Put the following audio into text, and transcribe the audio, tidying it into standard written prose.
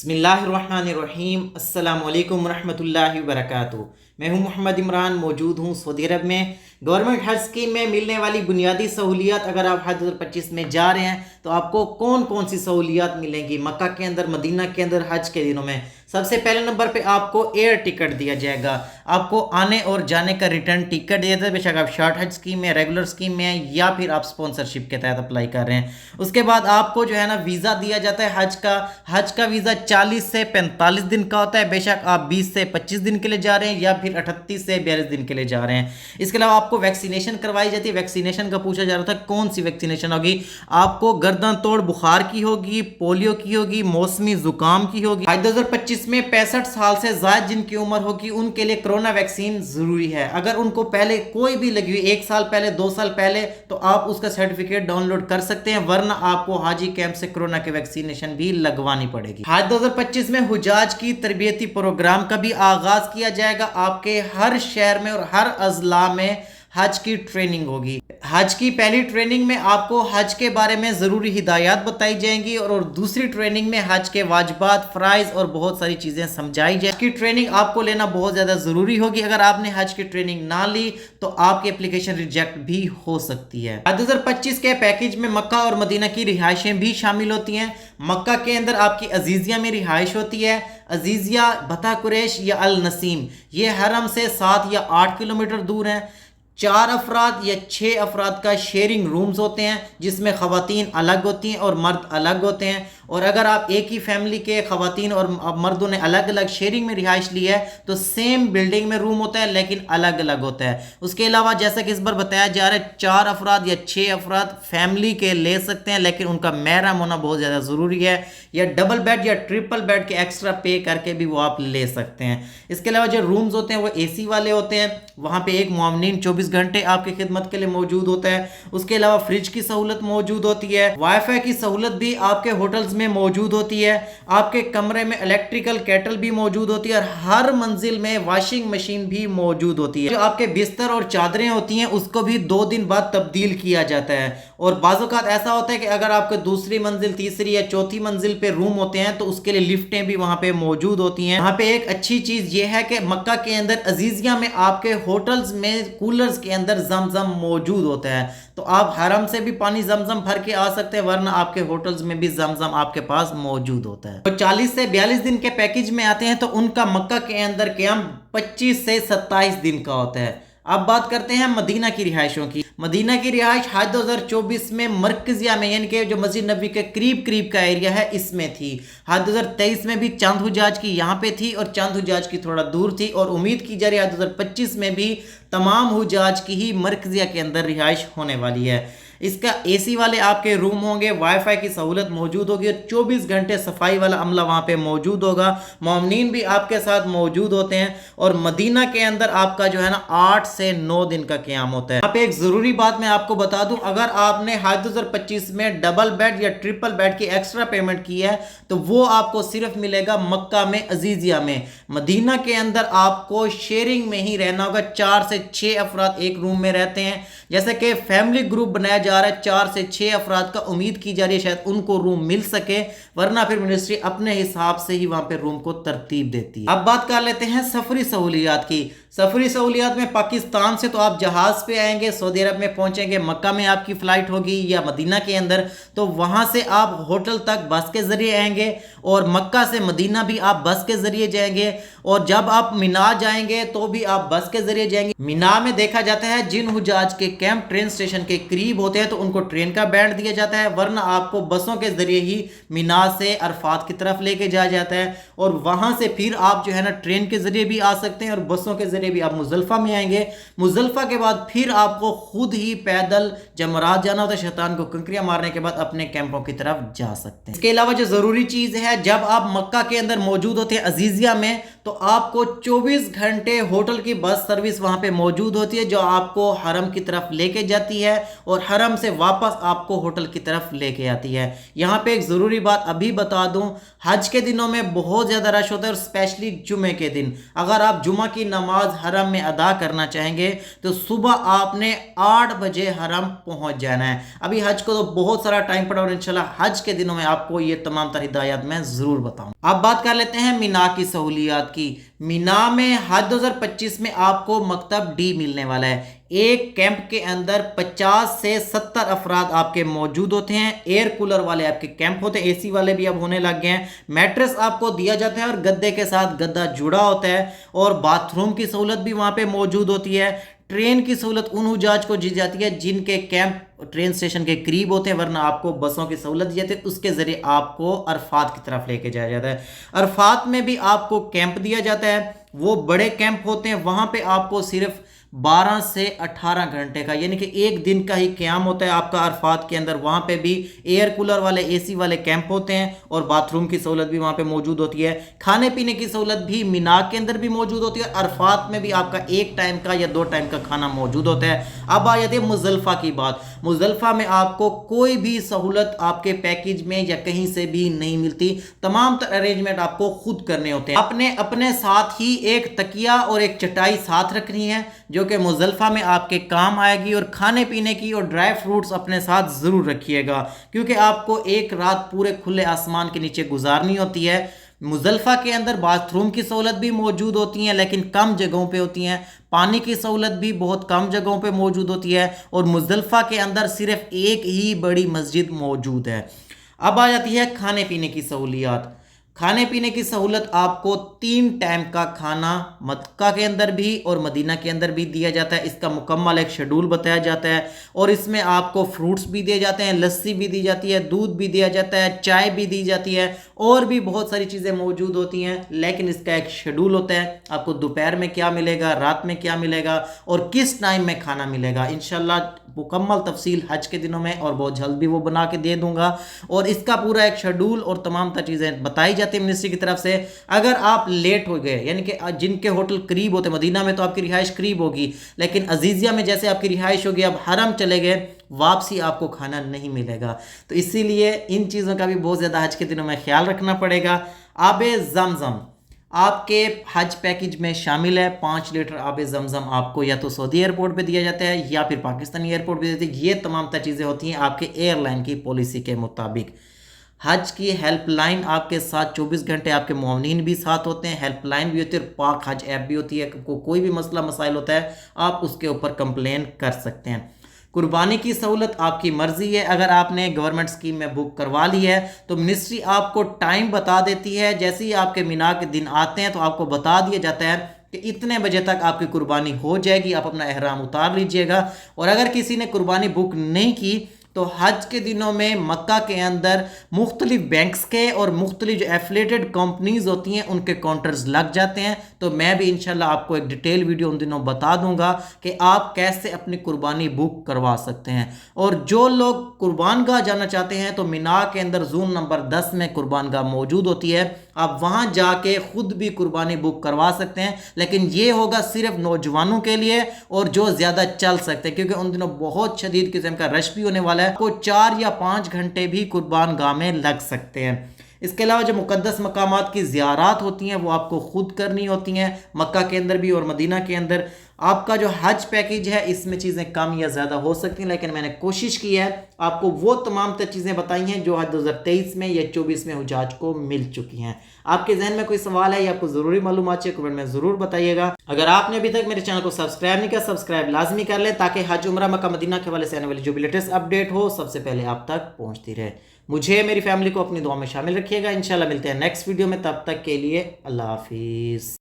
बिस्मिल्लाहिर्रहमानिर्रहीम। अस्सलाम वालेकुम रहमतुल्लाहि वबरकातुहू। मैं हूं मोहम्मद इमरान, मौजूद हूं सऊदी अरब में। गवर्नमेंट हज स्कीम में मिलने वाली बुनियादी सहूलियात, अगर आप हज 2025 में जा रहे हैं तो आपको कौन कौन सी सहूलियात मिलेंगी मक्का के अंदर, मदीना के अंदर हज के दिनों में। सबसे पहले नंबर पे आपको एयर टिकट दिया जाएगा। आपको आने और जाने का रिटर्न टिकट दिया जाता है, बेशक आप शॉर्ट हज स्कीम में, रेगुलर स्कीम में हैं या फिर आप स्पॉन्सरशिप के तहत अप्लाई कर रहे हैं। उसके बाद आपको जो है ना वीज़ा दिया जाता है हज का वीज़ा 40 से 45 दिन का होता है, बेशक आप 20 से 25 दिन के लिए जा रहे हैं या फिर 38 से 42 दिन के लिए जा रहे हैं। इसके अलावा आपको वैक्सीनेशन करवाई जाती है। वैक्सीनेशन का पूछा जा रहा था कौन सी वैक्सीनेशन होगी। आपको गर्दन तोड़ बुखार की होगी, पोलियो की होगी, मौसमी जुकाम की होगी। 2025 में 65 साल से ज़्यादा जिनकी उम्र होगी उनके लिए कोरोना वैक्सीन ज़रूरी है। अगर उनको पहले कोई भी लगी हुई 1 साल पहले, 2 साल पहले, तो आप उसका सर्टिफिकेट डाउनलोड कर सकते हैं, वरना आपको हाजी कैंप से कोरोना की वैक्सीनेशन भी लगवानी पड़ेगी। आज 2025 में हुजाज की तरबियती प्रोग्राम का भी आगाज किया जाएगा। आपके हर शहर में और हर अजला में हज की ट्रेनिंग होगी। हज की पहली ट्रेनिंग में आपको हज के बारे में ज़रूरी हिदायत बताई जाएंगी और दूसरी ट्रेनिंग में हज के वाजिबात, फ़राइज़ और बहुत सारी चीज़ें समझाई जाएंगी। की ट्रेनिंग आपको लेना बहुत ज़्यादा ज़रूरी होगी। अगर आपने हज की ट्रेनिंग ना ली तो आपकी एप्लीकेशन रिजेक्ट भी हो सकती है। 2025 के पैकेज में मक्का और मदीना की रिहाइशें भी शामिल होती हैं। मक्का के अंदर आपकी अजीज़िया में रिहाइश होती है। अजीज़िया, बता कुरैश या अल नसीम, ये हरम से 7 या 8 किलोमीटर दूर हैं। 4 अफराद या 6 अफराद का शेयरिंग रूम्स होते हैं, जिसमें ख़वातीन अलग होती हैं और मर्द अलग होते हैं। और अगर आप एक ही फैमिली के ख़वातीन और मर्दों ने अलग अलग शेयरिंग में रिहाइश ली है तो सेम बिल्डिंग में रूम होता है लेकिन अलग अलग होता है। उसके अलावा जैसा कि इस बार बताया जा रहा है 4 अफराद या 6 अफराद फैमिली के ले सकते हैं, लेकिन उनका महरम होना बहुत ज़्यादा ज़रूरी है। या डबल बेड या ट्रिपल बेड के एक्स्ट्रा पे करके भी वो आप ले सकते हैं। इसके अलावा जो रूम्स होते हैं वो AC वाले होते हैं। वहाँ पे एक मुआवनीन 24 घंटे आपकी खिदमत के लिए मौजूद होता है। उसके अलावा फ्रिज की सहूलत मौजूद होती है। वाईफाई की सहूलत भी आपके होटल्स में मौजूद होती है। आपके कमरे में इलेक्ट्रिकल केटल भी मौजूद होती है और हर मंजिल में वॉशिंग मशीन भी मौजूद होती है। जो आपके बिस्तर और चादरें होती हैं उसको भी 2 दिन बाद तब्दील किया जाता है। और बाज़-औक़ात ऐसा होता है कि अगर आपके दूसरी मंजिल, तीसरी या चौथी मंजिल पे रूम होते हैं तो उसके लिए लिफ्टें भी वहाँ पे मौजूद होती हैं। वहाँ पे एक अच्छी चीज़ ये है कि मक्का के अंदर अजीज़िया में आपके होटल्स में कूलर्स के अंदर ज़मज़म मौजूद होता है, तो आप हरम से भी पानी ज़मज़म भर के आ सकते हैं, वरना आपके होटल्स में भी ज़मज़म आपके पास मौजूद होता है। तो 40 से 42 दिन के पैकेज में आते हैं तो उनका मक्का के अंदर क़याम 25 से 27 दिन का होता है। अब बात करते हैं मदीना की रिहाइशों की। मदीना की रिहाइश हज 2024 में मरकजिया में, यानी कि जो मस्जिद नबी के करीब करीब का एरिया है, इसमें थी। हज 2023 में भी चांद हुजाज की यहाँ पे थी और चांद हुजाज की थोड़ा दूर थी, और उम्मीद की जा रही है 2025 में भी तमाम हुजाज की ही मरकजिया के अंदर रिहाइश होने वाली है। इसका AC वाले आपके रूम होंगे, वाईफाई की सहूलत मौजूद होगी और 24 घंटे सफाई वाला अमला वहाँ पे मौजूद होगा। मोमिनीन भी आपके साथ मौजूद होते हैं। और मदीना के अंदर आपका जो है ना 8 से 9 दिन का क़याम होता है। यहाँ पे एक ज़रूरी बात मैं आपको बता दूं, अगर आपने हज 2025 में डबल बेड या ट्रिपल बेड की एक्स्ट्रा पेमेंट की है तो वो आपको सिर्फ मिलेगा मक्का में, अजीज़िया में। मदीना के अंदर आपको शेयरिंग में ही रहना होगा। 4 से 6 अफराद एक रूम में रहते हैं। जैसे कि फैमिली ग्रुप बनाया जा रहा है 4 से 6 अफराद का, उम्मीद की जा रही है शायद उनको रूम मिल सके, वरना फिर मिनिस्ट्री अपने हिसाब से ही वहां पे रूम को तरतीब देती है। अब बात कर लेते हैं सफरी सहूलियात की। सफरी सहूलियात में पाकिस्तान से तो आप जहाज़ पे आएंगे, सऊदी अरब में पहुंचेंगे, मक्का में आपकी फ़्लाइट होगी या मदीना के अंदर, तो वहां से आप होटल तक बस के ज़रिए आएंगे और मक्का से मदीना भी आप बस के ज़रिए जाएंगे। और जब आप मीना जाएंगे तो भी आप बस के ज़रिए जाएंगे। मीना में देखा जाता है जिन हुजाज के कैंप ट्रेन स्टेशन के करीब होते हैं तो उनको ट्रेन का बैंड दिया जाता है, वरना आपको बसों के ज़रिए ही मीना से अरफात की तरफ लेके जाया जाता है। और वहाँ से फिर आप जो है ना ट्रेन के ज़रिए भी आ सकते हैं और बसों के ज़रिए भी आप मुज़दलिफ़ा में आएंगे। मुज़दलिफ़ा के बाद फिर आपको खुद ही पैदल जमरात जाना होता है, शैतान को कंकरियाँ मारने के बाद अपने कैंपों की तरफ जा सकते हैं। इसके अलावा जो ज़रूरी चीज़ है, जब आप मक्का के अंदर मौजूद होते हैं अजीज़िया में, तो आपको 24 घंटे होटल की बस सर्विस वहाँ पे मौजूद होती है, जो आपको हरम की तरफ लेके जाती है और हरम से वापस आपको होटल की तरफ लेके आती है। यहाँ पे एक ज़रूरी बात अभी बता दूँ, हज के दिनों में बहुत ज़्यादा रश होता है और स्पेशली जुमे के दिन। अगर आप जुमा की नमाज हरम में अदा करना चाहेंगे तो सुबह आपने 8 बजे हरम पहुंच जाना है। अभी हज को तो बहुत सारा टाइम पड़ा और इंशाल्लाह हज के दिनों में आपको ये तमाम तर हिदायत मैं ज़रूर बताऊं। अब बात कर लेते हैं मीना की सहूलियात की। मीना में हज 2025 में आपको मकतब डी मिलने वाला है। एक कैंप के अंदर 50 से 70 अफराद आपके मौजूद होते हैं। एयर कूलर वाले आपके कैंप होते हैं, एसी वाले भी अब होने लग गए हैं। मैट्रेस आपको दिया जाता है और गद्दे के साथ गद्दा जुड़ा होता है और बाथरूम की सहूलत भी वहाँ पे मौजूद होती है। ट्रेन की सहूलत उन हुजाज को दी जाती है जिनके कैंप ट्रेन स्टेशन के करीब होते हैं, वरना आपको बसों की सहूलत दी जाती है, उसके ज़रिए आपको अरफात की तरफ लेके जाया जाता है। अरफात में भी आपको कैंप दिया जाता है, वो बड़े कैंप होते हैं, वहाँ पे आपको सिर्फ 12 से 18 घंटे का यानी कि एक दिन का ही क़याम होता है आपका अरफात के अंदर। वहाँ पे भी एयर कूलर वाले एसी वाले कैंप होते हैं और बाथरूम की सहूलत भी वहाँ पे मौजूद होती है। खाने पीने की सहूलत भी मीना के अंदर भी मौजूद होती है। अरफात में भी आपका एक टाइम का या 2 टाइम का खाना मौजूद होता है। अब आ जाती है मुज़दलिफ़ा की बात। मुज़दलिफ़ा में आपको कोई भी सहूलत आपके पैकेज में या कहीं से भी नहीं मिलती। तमाम अरेंजमेंट आपको खुद करने होते हैं। आपने अपने साथ ही एक तकिया और एक चटाई साथ रखनी है जो कि मुज़दलिफ़ा में आपके काम आएगी, और खाने पीने की और ड्राई फ्रूट्स अपने साथ ज़रूर रखिएगा क्योंकि आपको एक रात पूरे खुले आसमान के नीचे गुजारनी होती है। मुज़दलिफ़ा के अंदर बाथरूम की सहूलत भी मौजूद होती हैं लेकिन कम जगहों पे होती हैं। पानी की सहूलत भी बहुत कम जगहों पे मौजूद होती है और मुज़दलिफ़ा के अंदर सिर्फ एक ही बड़ी मस्जिद मौजूद है। अब आ जाती है खाने पीने की सहूलियात। खाने पीने की सहूलत आपको 3 टाइम का खाना मक्का के अंदर भी और मदीना के अंदर भी दिया जाता है। इसका मुकम्मल एक शेड्यूल बताया जाता है और इसमें आपको फ्रूट्स भी दिए जाते हैं, लस्सी भी दी जाती है, दूध भी दिया जाता है, चाय भी दी जाती है और भी बहुत सारी चीज़ें मौजूद होती हैं। लेकिन इसका एक शेड्यूल होता है, आपको दोपहर में क्या मिलेगा, रात में क्या मिलेगा और किस टाइम में खाना मिलेगा। इंशाल्लाह मुकम्मल तफसील हज के दिनों में और बहुत जल्द भी वो बना के दे दूंगा और इसका पूरा एक शेड्यूल और तमाम तर चीज़ें बताई जाती है मिनिस्ट्री की तरफ से। अगर आप लेट हो गए यानी कि जिनके होटल करीब होते, मदीना में तो आपकी रिहाइश करीब होगी लेकिन अजीज़िया में जैसे आपकी रिहाइश होगी, अब हरम चले गए, वापसी आपको खाना नहीं मिलेगा। तो इसीलिए इन चीज़ों का भी बहुत ज़्यादा हज के दिनों में ख्याल रखना पड़ेगा। आबे ज़मज़म आपके हज पैकेज में शामिल है। 5 लीटर आब ज़मज़म आपको या तो सऊदी एयरपोर्ट पे दिया जाता है या फिर पाकिस्तानी एयरपोर्ट पे देते हैं। ये तमाम तर चीज़ें होती हैं आपके एयरलाइन की पॉलिसी के मुताबिक। हज की हेल्पलाइन आपके साथ 24 घंटे आपके मुअव्विनीन भी साथ होते हैं, हेल्पलाइन भी होती है और पाक हज ऐप भी होती है। कोई भी मसला मसाइल होता है आप उसके ऊपर कंप्लेन कर सकते हैं। कुर्बानी की सहूलत आपकी मर्ज़ी है। अगर आपने गवर्नमेंट स्कीम में बुक करवा ली है तो मिनिस्ट्री आपको टाइम बता देती है। जैसे ही आपके मीना के दिन आते हैं तो आपको बता दिया जाता है कि इतने बजे तक आपकी कुर्बानी हो जाएगी, आप अपना एहराम उतार लीजिएगा। और अगर किसी ने कुर्बानी बुक नहीं की तो हज के दिनों में मक्का के अंदर मुख्तलिफ बैंक्स के और मुख्तलिफ जो एफिलेटेड कंपनीज होती हैं उनके काउंटर्स लग जाते हैं। तो मैं भी इंशाल्लाह आपको एक डिटेल वीडियो उन दिनों बता दूंगा कि आप कैसे अपनी कुर्बानी बुक करवा सकते हैं। और जो लोग कुर्बान गाह जाना चाहते हैं तो मीना के अंदर जोन नंबर 10 में कुर्बान गाह मौजूद होती है, आप वहाँ जाके खुद भी कुर्बानी बुक करवा सकते हैं। लेकिन ये होगा सिर्फ नौजवानों के लिए और जो ज़्यादा चल सकते हैं क्योंकि उन दिनों बहुत शदीद किस्म का रश भी होने वाला है। आपको 4 या 5 घंटे भी कुर्बान गाह में लग सकते हैं। इसके अलावा जो मुकद्दस मकामात की ज़ियारात होती हैं वो आपको खुद करनी होती हैं, मक्का के अंदर भी और मदीना के अंदर। आपका जो हज पैकेज है इसमें चीज़ें कम या ज़्यादा हो सकती हैं लेकिन मैंने कोशिश की है आपको वो तमाम तर चीज़ें बताई हैं जो हज 2023 में या 24 में हुजाज को मिल चुकी हैं। आपके जहन में कोई सवाल है या आपको ज़रूरी मालूमात चाहिए कमेंट में ज़रूर बताइएगा। अगर आपने अभी तक मेरे चैनल को सब्सक्राइब नहीं किया, सब्सक्राइब लाजमी कर लें ताकि हज उम्रा मक्का मदीना के हवाले से आने वाली जो भी लेटेस्ट अपडेट हो सबसे पहले आप तक पहुँचती रहे। मुझे मेरी फैमिली को अपनी दुआ में शामिल रखिएगा। इंशाल्लाह मिलते हैं नेक्स्ट वीडियो में, तब तक के लिए अल्लाह हाफिज़।